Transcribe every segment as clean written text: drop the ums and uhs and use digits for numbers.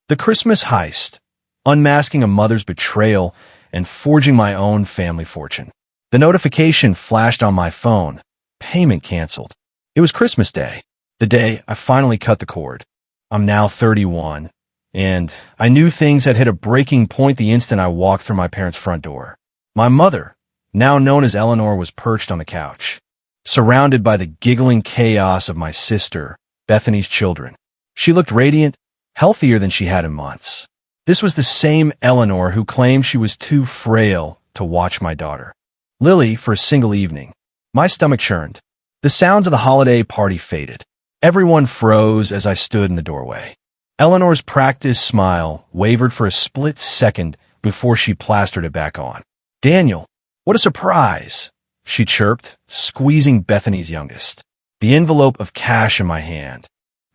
The Christmas Heist, Unmasking a Mother's Betrayal, and Forging My Own Family Fortune. The notification flashed on my phone. Payment canceled. It was Christmas Day, the day I finally cut the cord. I'm now 31, and I knew things had hit a breaking point the instant I walked through my parents' front door. My mother, now known as Eleanor, was perched on the couch, surrounded by the giggling chaos of my sister, Bethany's children. She looked radiant, healthier than she had in months. This was the same Eleanor who claimed she was too frail to watch my daughter. Lily, for a single evening. My stomach churned. The sounds of the holiday party faded. Everyone froze as I stood in the doorway. Eleanor's practiced smile wavered for a split second before she plastered it back on. "Daniel, what a surprise," she chirped, squeezing Bethany's youngest. The envelope of cash in my hand,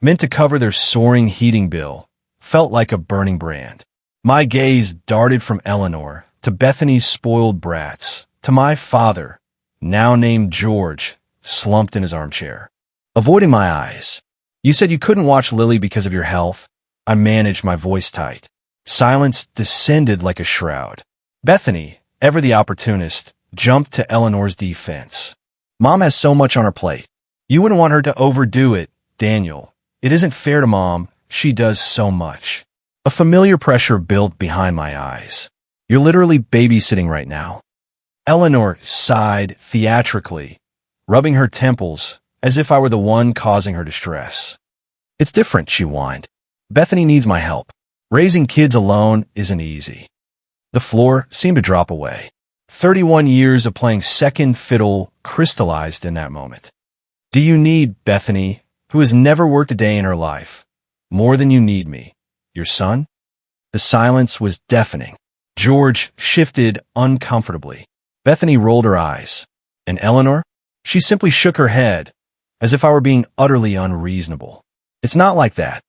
meant to cover their soaring heating bill, felt like a burning brand. My gaze darted from Eleanor to Bethany's spoiled brats, to my father, now named George, slumped in his armchair. Avoiding my eyes. "You said you couldn't watch Lily because of your health." I managed, my voice tight. Silence descended like a shroud. Bethany, ever the opportunist, jumped to Eleanor's defense. "Mom has so much on her plate. You wouldn't want her to overdo it, Daniel. It isn't fair to Mom. She does so much." A familiar pressure built behind my eyes. "You're literally babysitting right now." Eleanor sighed theatrically, rubbing her temples as if I were the one causing her distress. "It's different," she whined. "Bethany needs my help. Raising kids alone isn't easy." The floor seemed to drop away. 31 years of playing second fiddle crystallized in that moment. "Do you need Bethany, who has never worked a day in her life, more than you need me, your son?" The silence was deafening. George shifted uncomfortably. Bethany rolled her eyes. And Eleanor? She simply shook her head, as if I were being utterly unreasonable. "It's not like that."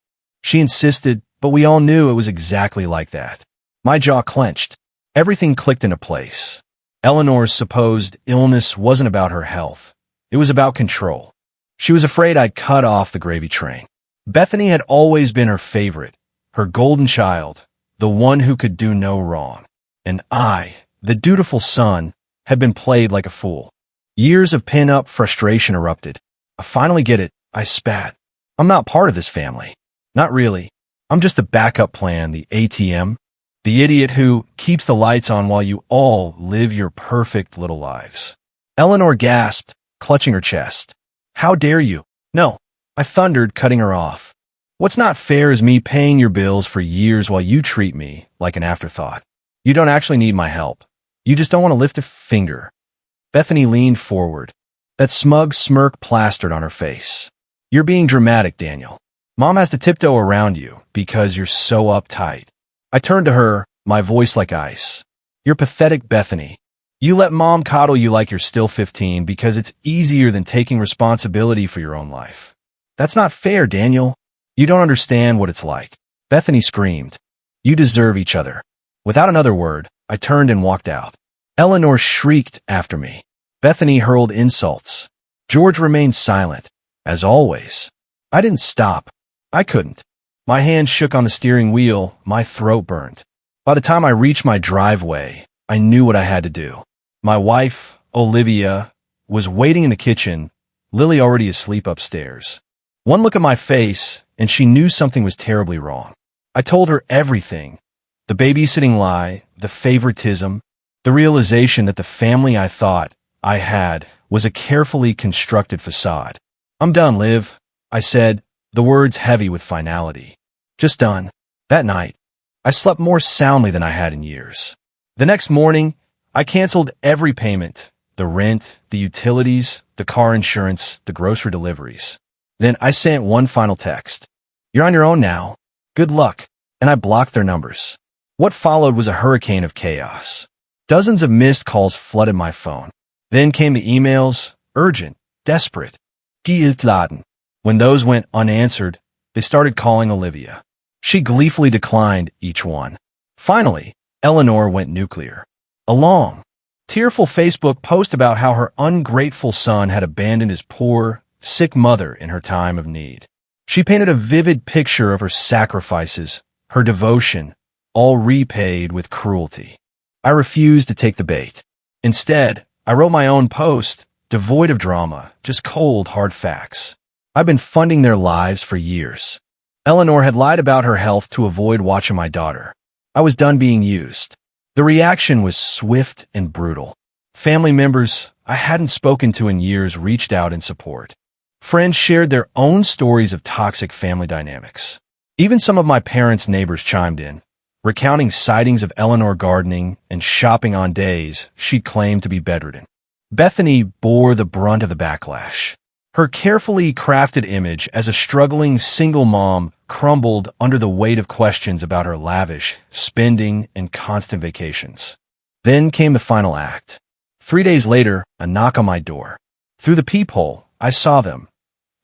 She insisted, but we all knew it was exactly like that. My jaw clenched. Everything clicked into place. Eleanor's supposed illness wasn't about her health. It was about control. She was afraid I'd cut off the gravy train. Bethany had always been her favorite, her golden child, the one who could do no wrong. And I, the dutiful son, had been played like a fool. Years of pin-up frustration erupted. "I finally get it," I spat. "I'm not part of this family. Not really. I'm just the backup plan, the ATM. The idiot who keeps the lights on while you all live your perfect little lives." Eleanor gasped, clutching her chest. "How dare you?" "No," I thundered, cutting her off. "What's not fair is me paying your bills for years while you treat me like an afterthought. You don't actually need my help. You just don't want to lift a finger." Bethany leaned forward. That smug smirk plastered on her face. "You're being dramatic, Daniel. Mom has to tiptoe around you because you're so uptight." I turned to her, my voice like ice. "You're pathetic, Bethany. You let Mom coddle you like you're still 15 because it's easier than taking responsibility for your own life. That's not fair, Daniel. You don't understand what it's like." Bethany screamed. "You deserve each other." Without another word, I turned and walked out. Eleanor shrieked after me. Bethany hurled insults. George remained silent, as always. I didn't stop. I couldn't. My hand shook on the steering wheel, my throat burned. By the time I reached my driveway, I knew what I had to do. My wife, Olivia, was waiting in the kitchen, Lily already asleep upstairs. One look at my face, and she knew something was terribly wrong. I told her everything. The babysitting lie, the favoritism, the realization that the family I thought I had was a carefully constructed facade. "I'm done, Liv," I said, the words heavy with finality. Just done. That night, I slept more soundly than I had in years. The next morning, I canceled every payment, the rent, the utilities, the car insurance, the grocery deliveries. Then I sent one final text. "You're on your own now. Good luck." And I blocked their numbers. What followed was a hurricane of chaos. Dozens of missed calls flooded my phone. Then came the emails, urgent, desperate. Geldladen. When those went unanswered, they started calling Olivia. She gleefully declined each one. Finally, Eleanor went nuclear. A long, tearful Facebook post about how her ungrateful son had abandoned his poor, sick mother in her time of need. She painted a vivid picture of her sacrifices, her devotion, all repaid with cruelty. I refused to take the bait. Instead, I wrote my own post, devoid of drama, just cold, hard facts. I've been funding their lives for years. Eleanor had lied about her health to avoid watching my daughter. I was done being used. The reaction was swift and brutal. Family members I hadn't spoken to in years reached out in support. Friends shared their own stories of toxic family dynamics. Even some of my parents' neighbors chimed in, recounting sightings of Eleanor gardening and shopping on days she'd claimed to be bedridden. Bethany bore the brunt of the backlash. Her carefully crafted image as a struggling single mom crumbled under the weight of questions about her lavish spending and constant vacations. Then came the final act. 3 days later, a knock on my door. Through the peephole, I saw them.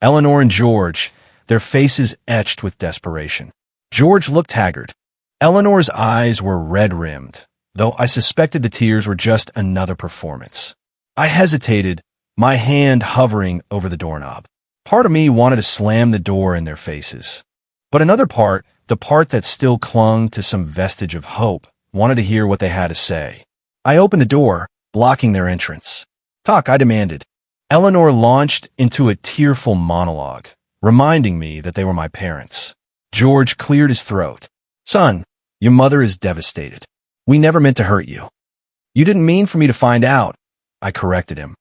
Eleanor and George, their faces etched with desperation. George looked haggard. Eleanor's eyes were red-rimmed, though I suspected the tears were just another performance. I hesitated, my hand hovering over the doorknob. Part of me wanted to slam the door in their faces. But another part, the part that still clung to some vestige of hope, wanted to hear what they had to say. I opened the door, blocking their entrance. "Talk," I demanded. Eleanor launched into a tearful monologue, reminding me that they were my parents. George cleared his throat. "Son, your mother is devastated. We never meant to hurt you." "You didn't mean for me to find out," I corrected him.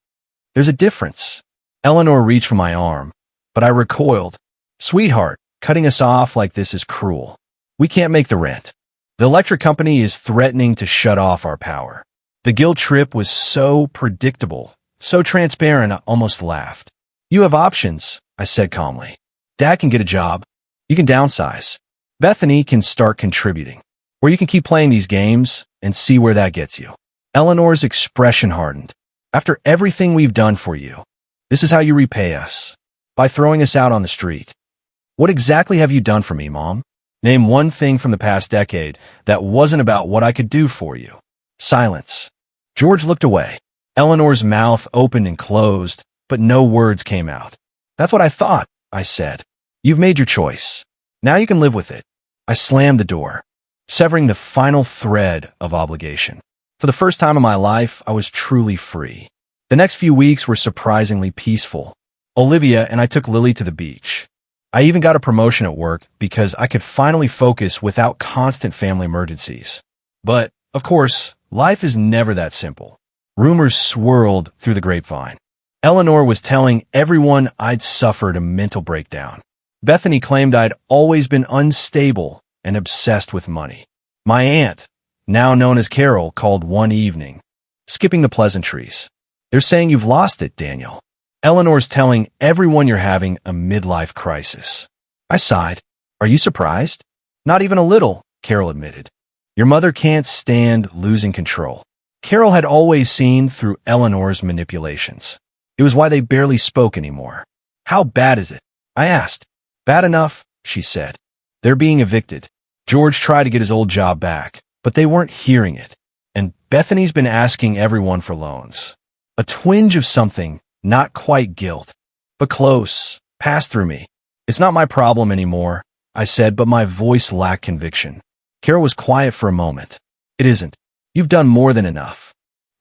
"There's a difference." Eleanor reached for my arm, but I recoiled. "Sweetheart, cutting us off like this is cruel. We can't make the rent. The electric company is threatening to shut off our power." The guilt trip was so predictable, so transparent, I almost laughed. "You have options," I said calmly. "Dad can get a job. You can downsize. Bethany can start contributing. Or you can keep playing these games and see where that gets you." Eleanor's expression hardened. "After everything we've done for you, this is how you repay us. By throwing us out on the street." "What exactly have you done for me, Mom? Name one thing from the past decade that wasn't about what I could do for you." Silence. George looked away. Eleanor's mouth opened and closed, but no words came out. "That's what I thought," I said. "You've made your choice. Now you can live with it." I slammed the door, severing the final thread of obligation. For the first time in my life, I was truly free. The next few weeks were surprisingly peaceful. Olivia and I took Lily to the beach. I even got a promotion at work because I could finally focus without constant family emergencies. But, of course, life is never that simple. Rumors swirled through the grapevine. Eleanor was telling everyone I'd suffered a mental breakdown. Bethany claimed I'd always been unstable and obsessed with money. My aunt, now known as Carol, called one evening, skipping the pleasantries. "They're saying you've lost it, Daniel. Eleanor's telling everyone you're having a midlife crisis." I sighed. "Are you surprised?" "Not even a little," Carol admitted. "Your mother can't stand losing control." Carol had always seen through Eleanor's manipulations. It was why they barely spoke anymore. "How bad is it?" I asked. "Bad enough," she said. "They're being evicted. George tried to get his old job back, but they weren't hearing it. And Bethany's been asking everyone for loans." A twinge of something, not quite guilt, but close, passed through me. "It's not my problem anymore," I said, but my voice lacked conviction. Carol was quiet for a moment. "It isn't. You've done more than enough.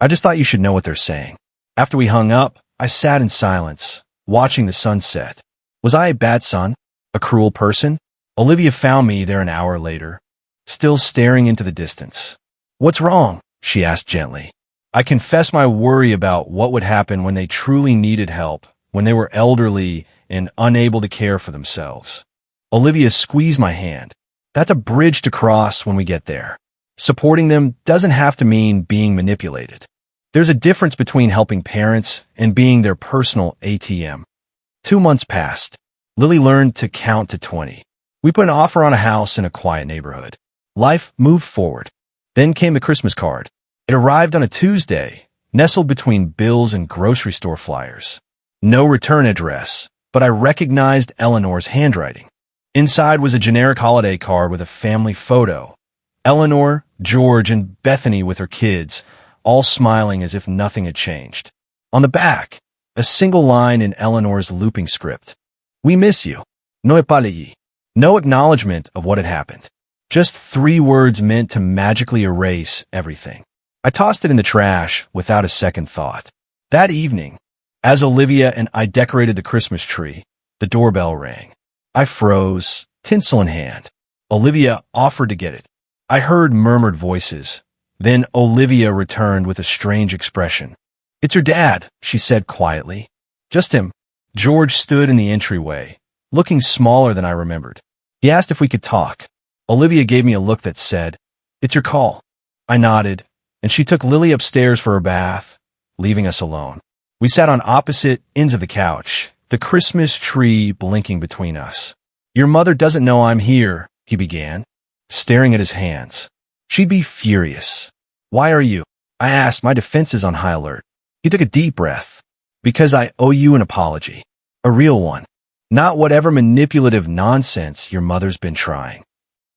I just thought you should know what they're saying." After we hung up, I sat in silence, watching the sunset. Was I a bad son? A cruel person? Olivia found me there an hour later, still staring into the distance. "What's wrong?" she asked gently. I confessed my worry about what would happen when they truly needed help, when they were elderly and unable to care for themselves. Olivia squeezed my hand. "That's a bridge to cross when we get there. Supporting them doesn't have to mean being manipulated. There's a difference between helping parents and being their personal ATM." 2 months passed. Lily learned to count to 20. We put an offer on a house in a quiet neighborhood. Life moved forward. Then came the Christmas card. It arrived on a Tuesday, nestled between bills and grocery store flyers. No return address, but I recognized Eleanor's handwriting. Inside was a generic holiday card with a family photo. Eleanor, George, and Bethany with her kids, all smiling as if nothing had changed. On the back, a single line in Eleanor's looping script. "We miss you. No acknowledgement of what had happened." Just 3 words meant to magically erase everything. I tossed it in the trash without a second thought. That evening, as Olivia and I decorated the Christmas tree, the doorbell rang. I froze, tinsel in hand. Olivia offered to get it. I heard murmured voices. Then Olivia returned with a strange expression. "It's your dad," she said quietly. "Just him." George stood in the entryway, looking smaller than I remembered. He asked if we could talk. Olivia gave me a look that said, "It's your call." I nodded, and she took Lily upstairs for her bath, leaving us alone. We sat on opposite ends of the couch, the Christmas tree blinking between us. "Your mother doesn't know I'm here," he began, staring at his hands. "She'd be furious." "Why are you?" I asked, my defenses on high alert. He took a deep breath. "Because I owe you an apology. A real one. Not whatever manipulative nonsense your mother's been trying."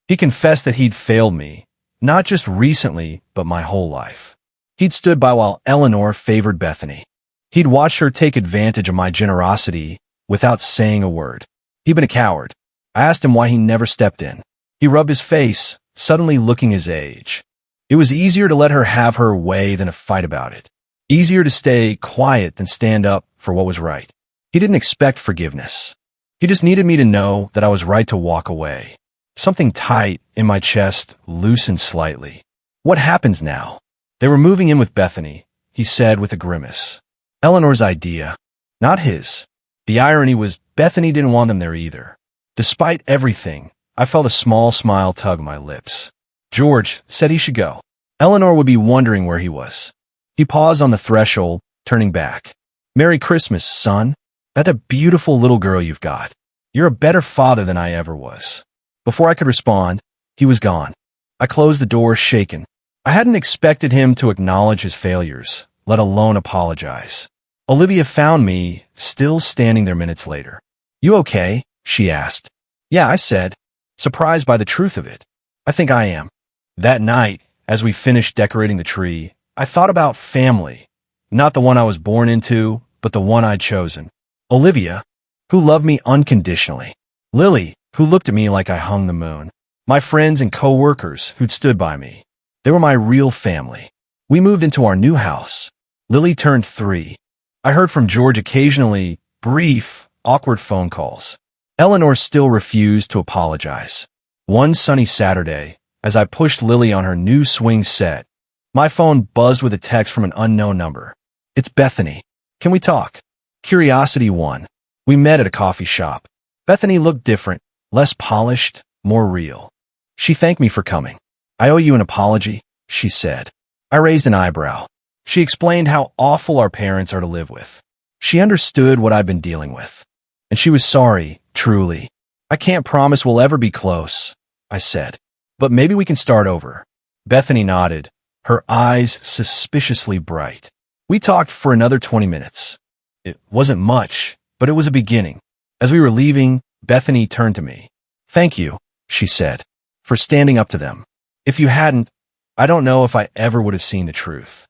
He confessed that he'd failed me, not just recently, but my whole life. He'd stood by while Eleanor favored Bethany. He'd watched her take advantage of my generosity without saying a word. He'd been a coward. I asked him why he never stepped in. He rubbed his face, suddenly looking his age. It was easier to let her have her way than to fight about it. Easier to stay quiet than stand up for what was right. He didn't expect forgiveness. He just needed me to know that I was right to walk away. Something tight in my chest loosened slightly. "What happens now?" "They were moving in with Bethany," he said with a grimace. "Eleanor's idea, not his." The irony was Bethany didn't want them there either. Despite everything, I felt a small smile tug my lips. George said he should go. Eleanor would be wondering where he was. He paused on the threshold, turning back. "Merry Christmas, son. That's a beautiful little girl you've got. You're a better father than I ever was." Before I could respond, he was gone. I closed the door, shaken. I hadn't expected him to acknowledge his failures, let alone apologize. Olivia found me, still standing there minutes later. "You okay?" she asked. "Yeah," I said, surprised by the truth of it. "I think I am." That night, as we finished decorating the tree, I thought about family. Not the one I was born into, but the one I'd chosen. Olivia, who loved me unconditionally. Lily, who looked at me like I hung the moon. My friends and co-workers who'd stood by me. They were my real family. We moved into our new house. Lily turned 3. I heard from George occasionally, brief, awkward phone calls. Eleanor still refused to apologize. One sunny Saturday, as I pushed Lily on her new swing set, my phone buzzed with a text from an unknown number. "It's Bethany. Can we talk?" Curiosity won. We met at a coffee shop. Bethany looked different, less polished, more real. She thanked me for coming. "I owe you an apology," she said. I raised an eyebrow. She explained how awful our parents are to live with. She understood what I'd been dealing with. And she was sorry, truly. "I can't promise we'll ever be close," I said. "But maybe we can start over." Bethany nodded, her eyes suspiciously bright. We talked for another 20 minutes. It wasn't much, but it was a beginning. As we were leaving, Bethany turned to me. "Thank you," she said, "for standing up to them. If you hadn't, I don't know if I ever would have seen the truth."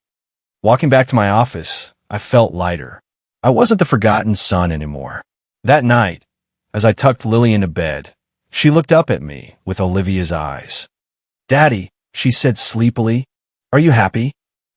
Walking back to my office, I felt lighter. I wasn't the forgotten son anymore. That night, as I tucked Lily into bed, she looked up at me with Olivia's eyes. "Daddy," she said sleepily, "are you happy?"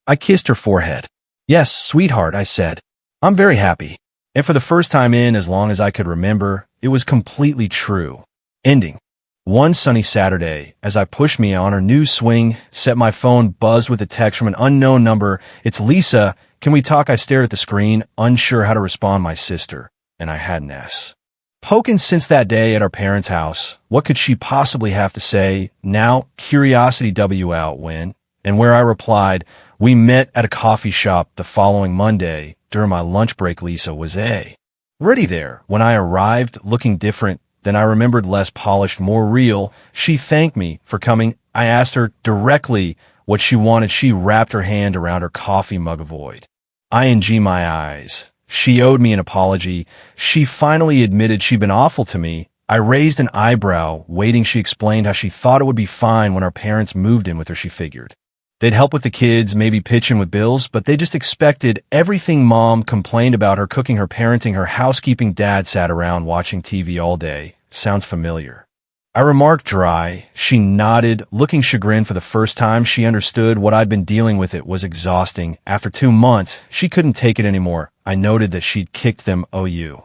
I kissed her forehead. "Yes, sweetheart," I said. "I'm very happy." And for the first time in as long as I could remember, it was completely true. Ending. One sunny Saturday, as I pushed me on her new swing, set my phone buzzed with a text from an unknown number. "It's Lisa. Can we talk?" I stared at the screen, unsure how to respond my sister, and I had an S. Poking since that day at our parents' house, what could she possibly have to say? Now, curiosity W out when, and where I replied, "We met at a coffee shop the following Monday. During my lunch break, Lisa was ready there. When I arrived, looking different than I remembered, less polished, more real. She thanked me for coming. I asked her directly what she wanted. She wrapped her hand around her coffee mug. Avoid. ING my eyes. She owed me an apology. She finally admitted she'd been awful to me. I raised an eyebrow, waiting. She explained how she thought it would be fine when our parents moved in with her. She figured they'd help with the kids, maybe pitch in with bills, but they just expected everything. Mom complained about her cooking, her parenting, her housekeeping. Dad sat around watching TV all day. Sounds familiar. I remarked dry. She nodded, looking chagrined for the first time. She understood what I'd been dealing with. It was exhausting. After 2 months, she couldn't take it anymore. I noted that she'd kicked them OU.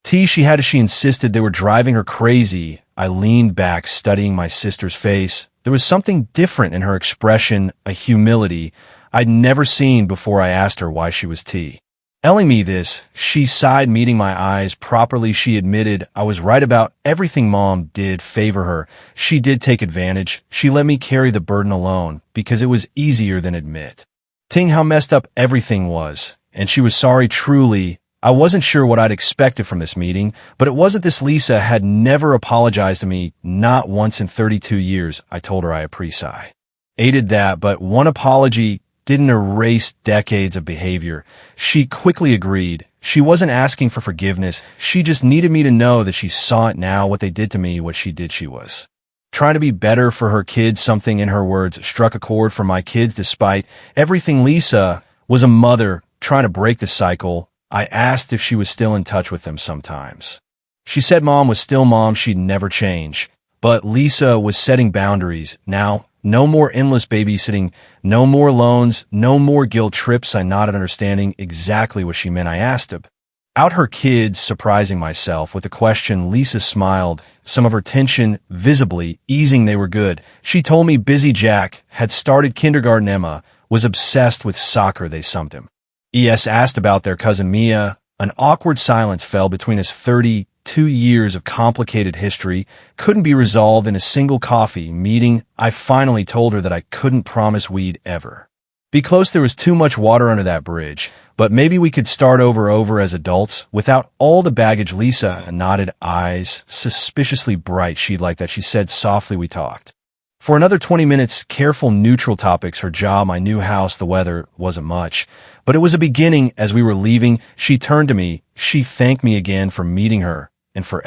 She insisted they were driving her crazy. I leaned back, studying my sister's face. There was something different in her expression, a humility I'd never seen before. I asked her why she was telling me this. She sighed, meeting my eyes properly. She admitted I was right about everything. Mom did favor her. She did take advantage. She let me carry the burden alone because it was easier than admitting how messed up everything was. And she was sorry, truly. I wasn't sure what I'd expected from this meeting, but it wasn't this. Lisa had never apologized to me, not once in 32 years. I told her I appreciated that, but one apology didn't erase decades of behavior. She quickly agreed. She wasn't asking for forgiveness. She just needed me to know that she saw it now, what they did to me, what she did. She was trying to be better for her kids. Something in her words struck a chord for my kids. Despite everything, Lisa was a mother trying to break the cycle. I asked if she was still in touch with them sometimes. She said Mom was still Mom. She'd never change. But Lisa was setting boundaries. Now, no more endless babysitting, no more loans, no more guilt trips. I nodded, understanding exactly what she meant. I asked about her kids, surprising myself with a question. Lisa smiled, some of her tension visibly easing. They were good. She told me busy Jack had started kindergarten. Emma was obsessed with soccer. They sumped him. ES asked about their cousin Mia. An awkward silence fell between us. 32 years of complicated history couldn't be resolved in a single coffee meeting. I finally told her that I couldn't promise we'd ever be close. There was too much water under that bridge, but maybe we could start over as adults without all the baggage. Lisa nodded, eyes suspiciously bright. She'd like that, she said softly. We talked for another 20 minutes, careful, neutral topics, her job, my new house, the weather. Wasn't much, but it was a beginning. As we were leaving, she turned to me. She thanked me again for meeting her and for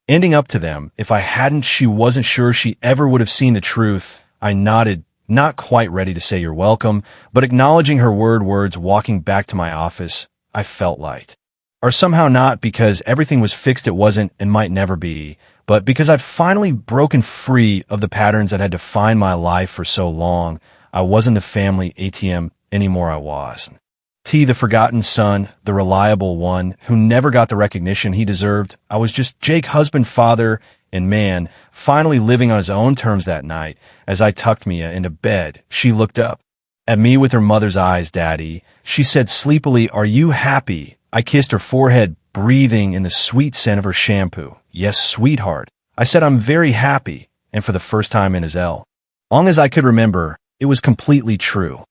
ending up to them. If I hadn't, she wasn't sure she ever would have seen the truth. I nodded, not quite ready to say you're welcome, but acknowledging her words. Walking back to my office, I felt light. Or somehow not because everything was fixed. It wasn't and might never be, but because I've finally broken free of the patterns that had defined my life for so long. I wasn't the family ATM anymore. I was the forgotten son, the reliable one who never got the recognition he deserved. I was just Jake, husband, father, and man, finally living on his own terms. That night, as I tucked Mia into bed, she looked up at me with her mother's eyes. Daddy, she said sleepily, are you happy? I kissed her forehead, breathing in the sweet scent of her shampoo. Yes, sweetheart. I said, I'm very happy. And for the first time in as long as I could remember, it was completely true.